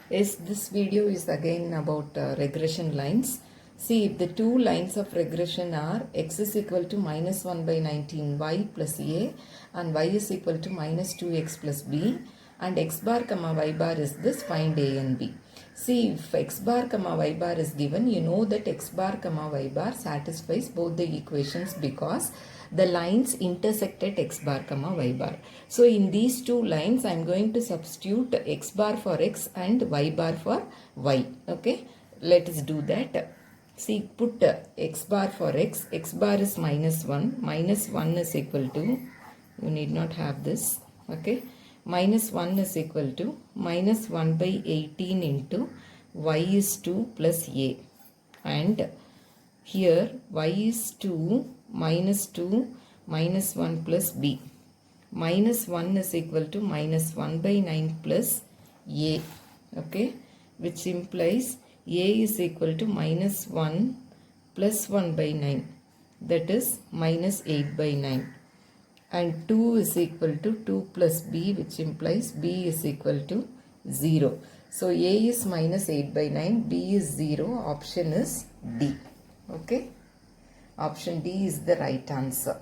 Yes, this video is again about regression lines. See, if the two lines of regression are x is equal to minus 1 by 19 y plus a and y is equal to minus 2x plus b and x bar comma y bar is this, find a and b. See, if x bar comma y bar is given, you know that x bar comma y bar satisfies both the equations because the lines intersect at x bar comma y bar. So in these two lines I am going to substitute x bar for x and y bar for y. Okay, let us do that. See, put x bar for x bar is minus 1 is equal to, you need not have this, okay, minus 1 is equal to minus 1 by 18 into y is 2 plus a, and here y is 2 minus 2 minus 1 plus b. Minus 1 is equal to minus 1 by 9 plus a, okay, which implies a is equal to minus 1 plus 1 by 9, that is minus 8 by 9, and 2 is equal to 2 plus b, which implies b is equal to 0. So a is minus 8 by 9, b is 0, option is D. Okay, option D is the right answer.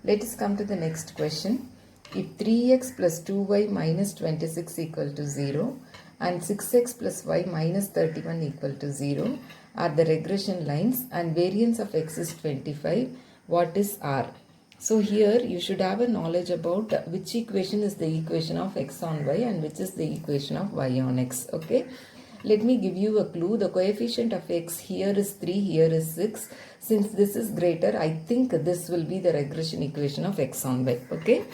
Let us come to the next question. If 3x plus 2y minus 26 equal to 0 and 6x plus y minus 31 equal to 0 are the regression lines and variance of x is 25, what is R? So here you should have a knowledge about which equation is the equation of x on y and which is the equation of y on x. Okay. Let me give you a clue. The coefficient of x here is 3, here is 6. Since this is greater, I think this will be the regression equation of x on y. Okay.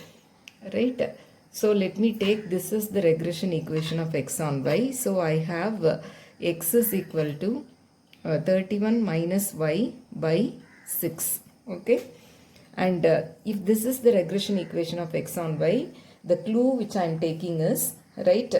Right. So let me take this is the regression equation of x on y. So I have x is equal to 31 minus y by 6. Okay. And if this is the regression equation of x on y, the clue which I am taking is, right,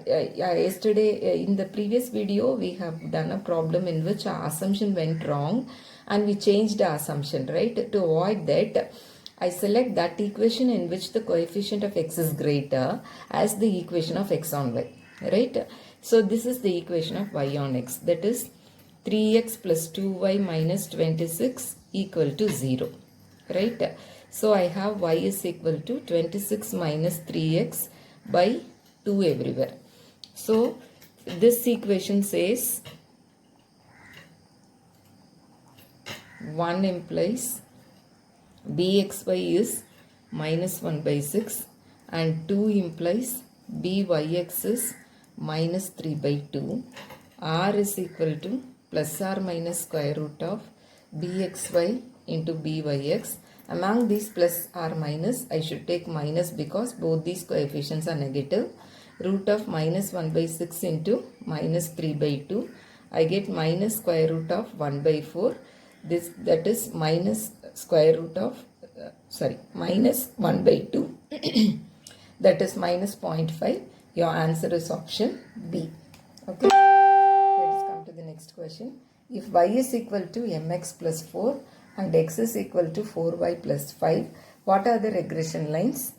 yesterday in the previous video we have done a problem in which our assumption went wrong and we changed the assumption, right. To avoid that, I select that equation in which the coefficient of x is greater as the equation of x on y, right. So this is the equation of y on x, that is 3x plus 2y minus 26 equal to 0, right. So I have y is equal to 26 minus 3x by 2 everywhere. So this equation says 1 implies bxy is minus 1 by 6 and 2 implies byx is minus 3 by 2. R is equal to plus or minus square root of bxy into byx. Among these plus or minus, I should take minus because both these coefficients are negative. Root of minus 1 by 6 into minus 3 by 2. I get minus square root of 1 by 4. This, that is minus square root of, minus 1 by 2. That is minus 0.5. Your answer is option B. Okay. Let us come to the next question. If y is equal to mx plus 4 and x is equal to 4y plus 5, what are the regression lines?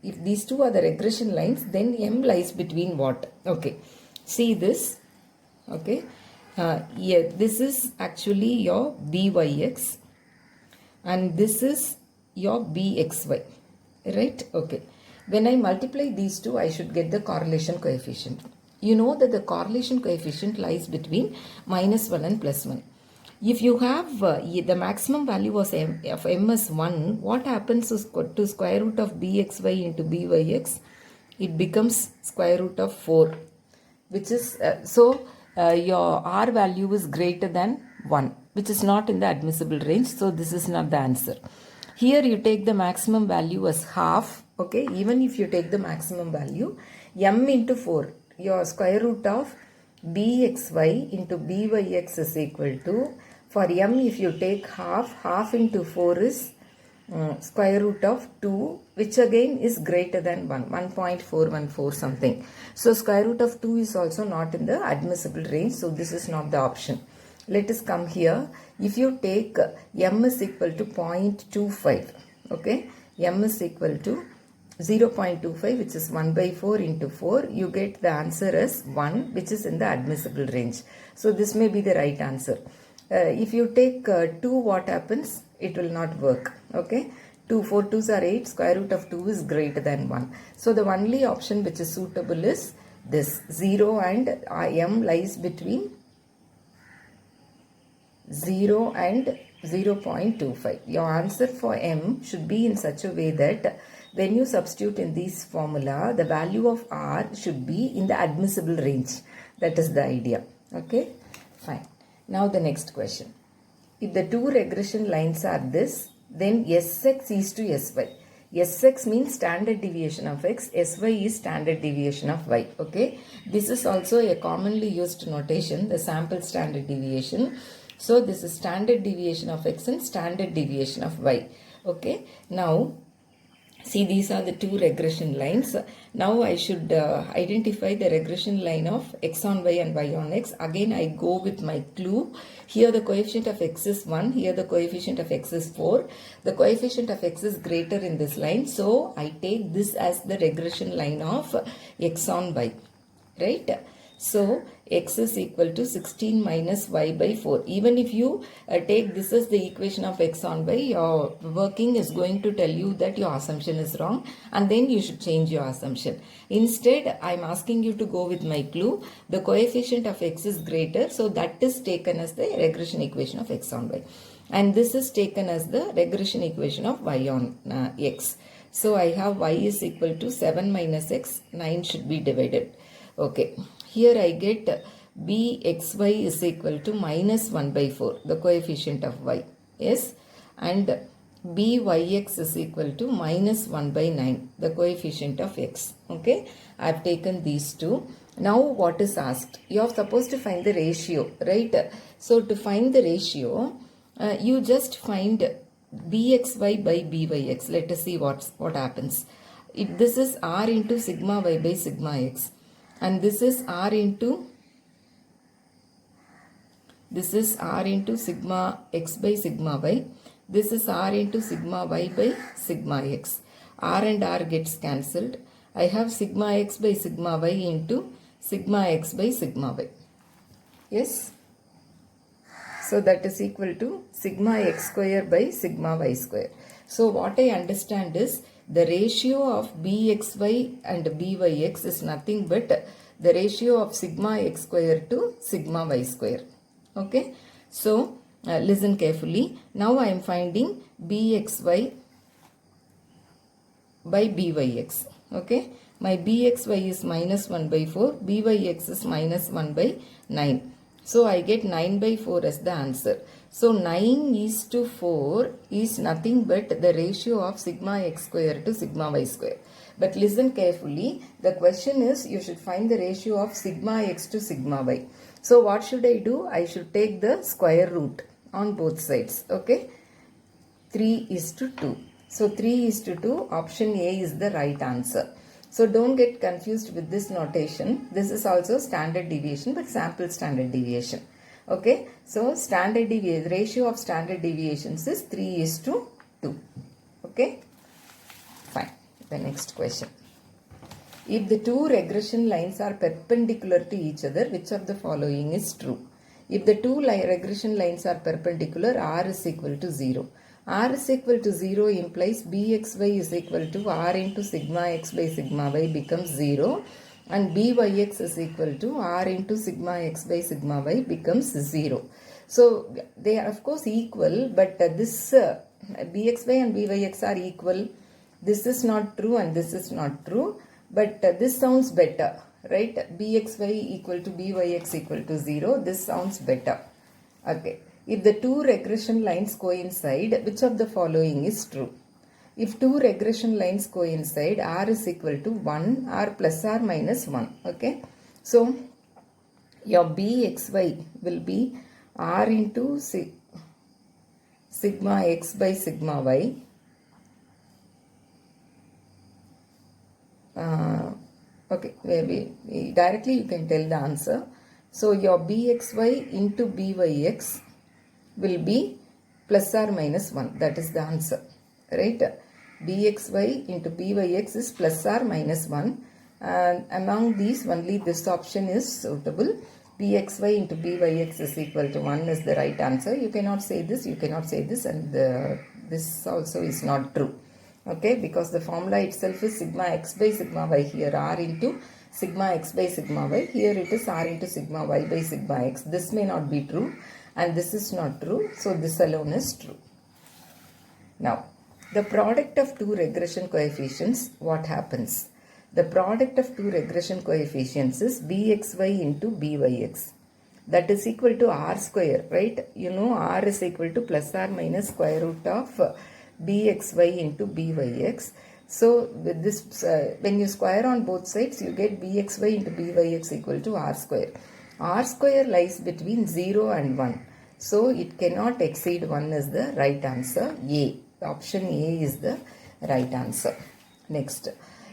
If these two are the regression lines, then m lies between what? Okay, see this. Okay, yeah, this is actually your byx and this is your bxy, right? Okay, when I multiply these two, I should get the correlation coefficient. You know that the correlation coefficient lies between minus 1 and plus 1. If you have the maximum value of m is 1, what happens is to square root of bxy into byx? It becomes square root of 4, which is, your r value is greater than 1, which is not in the admissible range. So this is not the answer. Here you take the maximum value as half. Okay, even if you take the maximum value, m into 4, your square root of bxy into byx is equal to, for m if you take half into 4 is square root of 2, which again is greater than 1, 1.414 something. So square root of 2 is also not in the admissible range, so this is not the option. Let us come here. If you take m is equal to 0.25, okay, m is equal to 0.25, which is 1 by 4 into 4, you get the answer as 1, which is in the admissible range. So this may be the right answer. If you take 2, what happens? It will not work. Okay. 2, 4 2s are 8, square root of 2 is greater than 1. So the only option which is suitable is this. 0 and m lies between 0 and 0.25. Your answer for m should be in such a way that when you substitute in this formula, the value of r should be in the admissible range. That is the idea. Okay, fine. Now the next question. If the two regression lines are this, then Sx is to Sy. Sx means standard deviation of x, Sy is standard deviation of y. Okay, this is also a commonly used notation, the sample standard deviation. So this is standard deviation of x and standard deviation of y. Okay, now see, these are the two regression lines. Now I should identify the regression line of x on y and y on x. Again I go with my clue. Here the coefficient of x is 1. Here the coefficient of x is 4. The coefficient of x is greater in this line. So I take this as the regression line of x on y. Right? So x is equal to 16 minus y by 4. Even if you take this as the equation of x on y, your working is going to tell you that your assumption is wrong, and then you should change your assumption. Instead, I am asking you to go with my clue. The coefficient of x is greater, so that is taken as the regression equation of x on y. And this is taken as the regression equation of y on x. So I have y is equal to 7 minus x, 9 should be divided. Okay. Here I get bxy is equal to minus 1 by 4, the coefficient of y. Yes. And byx is equal to minus 1 by 9, the coefficient of x. Okay. I have taken these two. Now what is asked? You are supposed to find the ratio, right? So to find the ratio, you just find bxy by byx. Let us see what happens. This is r into sigma y by sigma x. And this is r into sigma x by sigma y. This is r into sigma y by sigma x. R and r gets cancelled. I have sigma x by sigma y into sigma x by sigma y. Yes. So that is equal to sigma x square by sigma y square. So what I understand is the ratio of bxy and byx is nothing but the ratio of sigma x square to sigma y square. Okay. So listen carefully. Now I am finding bxy by byx. Okay. My bxy is minus 1 by 4. Byx is minus 1 by 9. So I get 9 by 4 as the answer. So 9 is to 4 is nothing but the ratio of sigma x square to sigma y square. But listen carefully. The question is you should find the ratio of sigma x to sigma y. So what should I do? I should take the square root on both sides. Okay. 3 is to 2. So 3 is to 2. Option A is the right answer. So don't get confused with this notation. This is also standard deviation, but sample standard deviation. Okay. So standard deviation, ratio of standard deviations is 3 is to 2. Okay. Fine. The next question. If the two regression lines are perpendicular to each other, which of the following is true? If the two regression lines are perpendicular, r is equal to 0. R is equal to 0 implies bxy is equal to r into sigma x by sigma y becomes 0, and byx is equal to r into sigma x by sigma y becomes 0. So they are of course equal, but this bxy and byx are equal. This is not true and this is not true, but this sounds better, right? Bxy equal to byx equal to 0. This sounds better. Okay. If the two regression lines coincide, which of the following is true? If two regression lines coincide, r is equal to 1, r plus r minus 1. Okay. So, your bxy will be r into sigma x by sigma y. Okay, directly you can tell the answer. So, your bxy into byx will be plus or minus 1. That is the answer. Right. bxy into byx is plus or minus 1. And among these, only this option is suitable. Bxy into byx is equal to 1 is the right answer. You cannot say this, you cannot say this, and this also is not true. Okay, because the formula itself is sigma x by sigma y here, r into sigma x by sigma y. Here it is r into sigma y by sigma x. This may not be true and this is not true. So this alone is true. Now, the product of two regression coefficients, what happens? The product of two regression coefficients is bxy into byx. That is equal to r square, right? You know r is equal to plus or minus square root of bxy into byx. So with this, when you square on both sides, you get bxy into byx equal to r square. R square lies between 0 and 1. So it cannot exceed 1 is the right answer. A. Option A is the right answer. Next.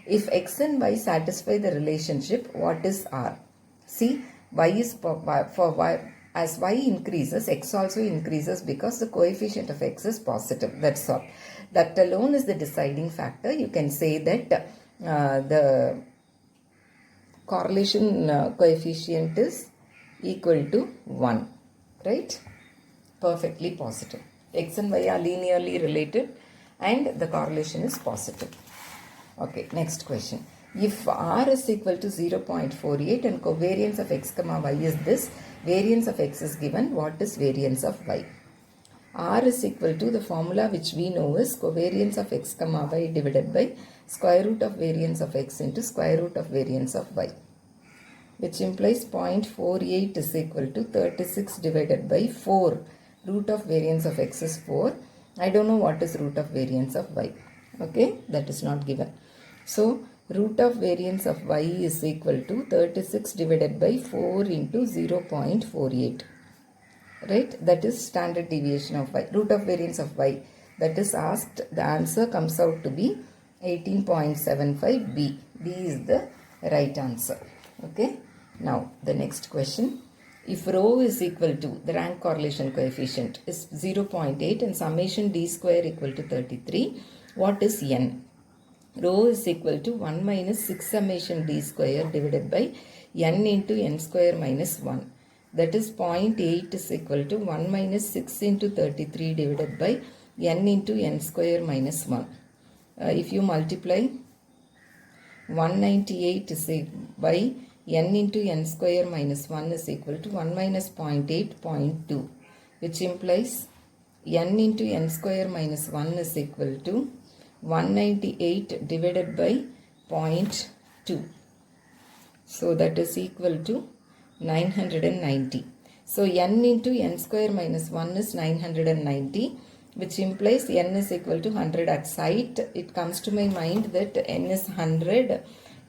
If x and y satisfy the relationship, what is R? See, y is for y. As y increases, x also increases because the coefficient of x is positive. That's all. That alone is the deciding factor. You can say that the correlation coefficient is equal to 1. Right? Perfectly positive. X and y are linearly related and the correlation is positive. Okay, next question. If r is equal to 0.48 and covariance of x comma y is this, variance of x is given, what is variance of y? R is equal to the formula which we know is covariance of x comma y divided by square root of variance of x into square root of variance of y, which implies 0.48 is equal to 36 divided by 4. Root of variance of x is 4. I don't know what is root of variance of y. Okay, that is not given. So, root of variance of y is equal to 36 divided by 4 into 0.48. Right, that is standard deviation of y. Root of variance of y, that is asked. The answer comes out to be 18.75 b. B is the right answer. Okay, now the next question. If rho is equal to, the rank correlation coefficient is 0.8 and summation d square equal to 33, what is n? Rho is equal to 1 minus 6 summation d square divided by n into n square minus 1. That is 0.8 is equal to 1 minus 6 into 33 divided by n into n square minus 1. If you multiply 198 is by n into n square minus 1 is equal to 1 minus 0.8, 0.2, which implies n into n square minus 1 is equal to 198 divided by 0.2. So that is equal to 990. So n into n square minus 1 is 990, which implies n is equal to 100 at sight. It comes to my mind that n is 100.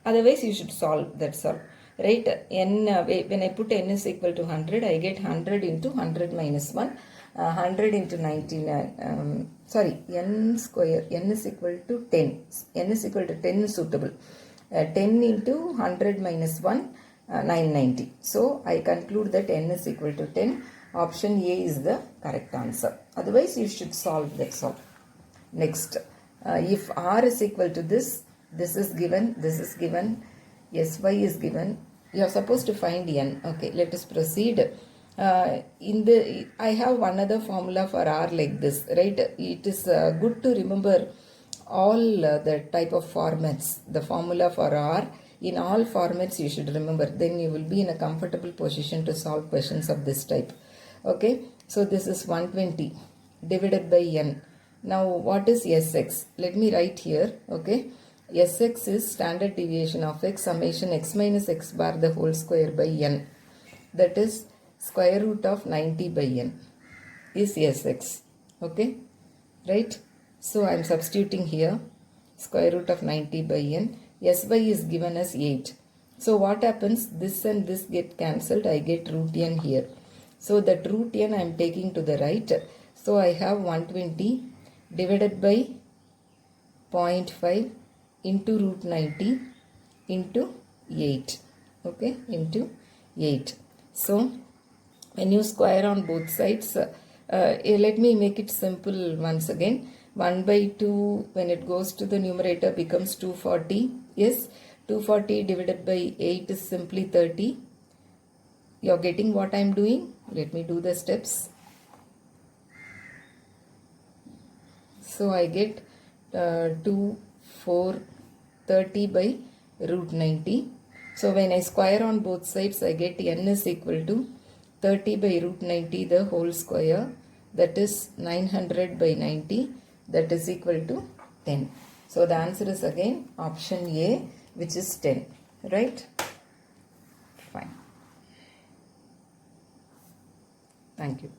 Otherwise, you should solve. That's all. Right? N, when I put n is equal to 100, I get 100 into 100 minus 1. 100 into 99. N square. N is equal to 10. N is equal to 10 is suitable. 10 into 100 minus 1. 990. So, I conclude that n is equal to 10. Option A is the correct answer. Otherwise, you should solve. That's all. Next, if r is equal to this is given, this is given, sy is given. You are supposed to find n. Okay, let us proceed. I have one other formula for r like this, right? It is good to remember all the type of formats. The formula for r in all formats you should remember. Then you will be in a comfortable position to solve questions of this type. Okay, so this is 120 divided by n. Now what is Sx? Let me write here. Okay, Sx is standard deviation of x summation x minus x bar the whole square by n. That is square root of 90 by n is Sx. Okay, right? So I am substituting here square root of 90 by n. Sy is given as 8. So what happens? This and this get cancelled. I get root n here. So that root n I am taking to the right. So I have 120 divided by 0.5 into root 90 into 8. Okay, into 8. So when you square on both sides, let me make it simple once again. 1 by 2 when it goes to the numerator becomes 240. Yes, 240 divided by 8 is simply 30. You're getting what I'm doing? Let me do the steps. So I get 2, 4, 30 by root 90. So when I square on both sides, I get n is equal to 30 by root 90 the whole square. That is 900 by 90. That is equal to 10. So the answer is again option A, which is 10. Right? Fine. Thank you.